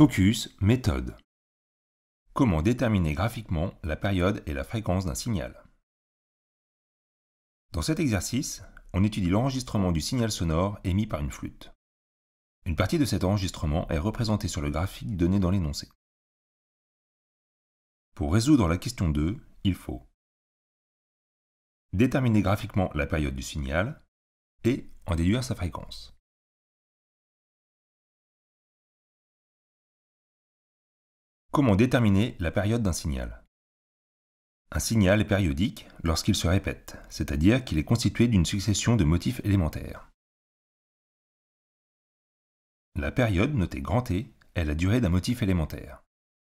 Focus, méthode. Comment déterminer graphiquement la période et la fréquence d'un signal? Dans cet exercice, on étudie l'enregistrement du signal sonore émis par une flûte. Une partie de cet enregistrement est représentée sur le graphique donné dans l'énoncé. Pour résoudre la question 2, il faut déterminer graphiquement la période du signal et en déduire sa fréquence. Comment déterminer la période d'un signal? Un signal est périodique lorsqu'il se répète, c'est-à-dire qu'il est constitué d'une succession de motifs élémentaires. La période, notée grand T, est la durée d'un motif élémentaire.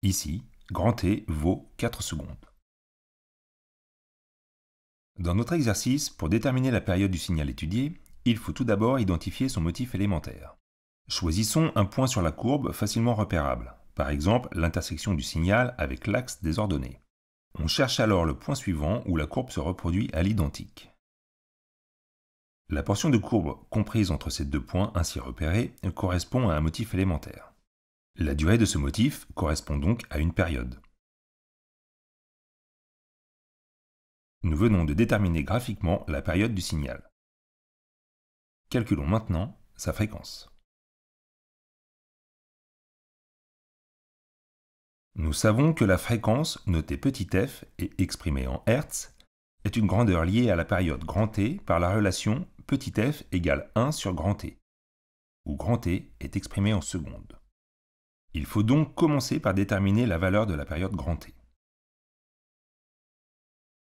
Ici, grand T vaut 4 secondes. Dans notre exercice, pour déterminer la période du signal étudié, il faut tout d'abord identifier son motif élémentaire. Choisissons un point sur la courbe facilement repérable, par exemple l'intersection du signal avec l'axe des ordonnées. On cherche alors le point suivant où la courbe se reproduit à l'identique. La portion de courbe comprise entre ces deux points ainsi repérés correspond à un motif élémentaire. La durée de ce motif correspond donc à une période. Nous venons de déterminer graphiquement la période du signal. Calculons maintenant sa fréquence. Nous savons que la fréquence, notée petit f et exprimée en Hertz, est une grandeur liée à la période grand T par la relation petit f égale 1 sur grand T, où grand T est exprimé en secondes. Il faut donc commencer par déterminer la valeur de la période grand T.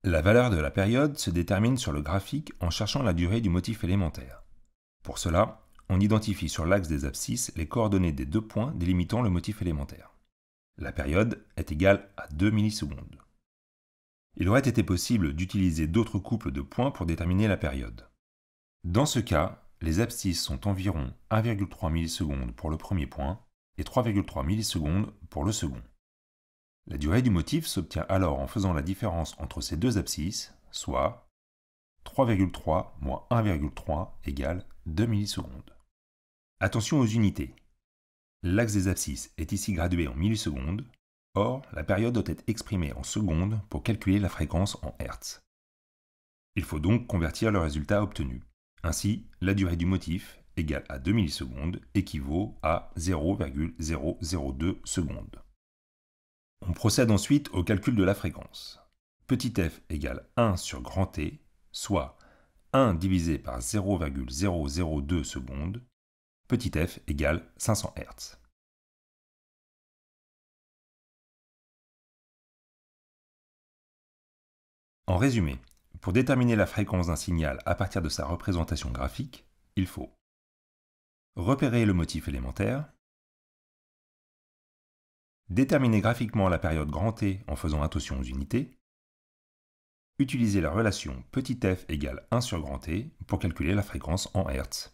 La valeur de la période se détermine sur le graphique en cherchant la durée du motif élémentaire. Pour cela, on identifie sur l'axe des abscisses les coordonnées des deux points délimitant le motif élémentaire. La période est égale à 2 millisecondes. Il aurait été possible d'utiliser d'autres couples de points pour déterminer la période. Dans ce cas, les abscisses sont environ 1,3 millisecondes pour le premier point et 3,3 millisecondes pour le second. La durée du motif s'obtient alors en faisant la différence entre ces deux abscisses, soit 3,3 moins 1,3 égale 2 millisecondes. Attention aux unités. L'axe des abscisses est ici gradué en millisecondes, or la période doit être exprimée en secondes pour calculer la fréquence en Hertz. Il faut donc convertir le résultat obtenu. Ainsi, la durée du motif, égale à 2 millisecondes, équivaut à 0,002 secondes. On procède ensuite au calcul de la fréquence. Petit f égale 1 sur grand T, soit 1 divisé par 0,002 secondes, petit f égale 500 Hz. En résumé, pour déterminer la fréquence d'un signal à partir de sa représentation graphique, il faut repérer le motif élémentaire, déterminer graphiquement la période grand T en faisant attention aux unités, utiliser la relation petit f égale 1 sur grand T pour calculer la fréquence en Hertz.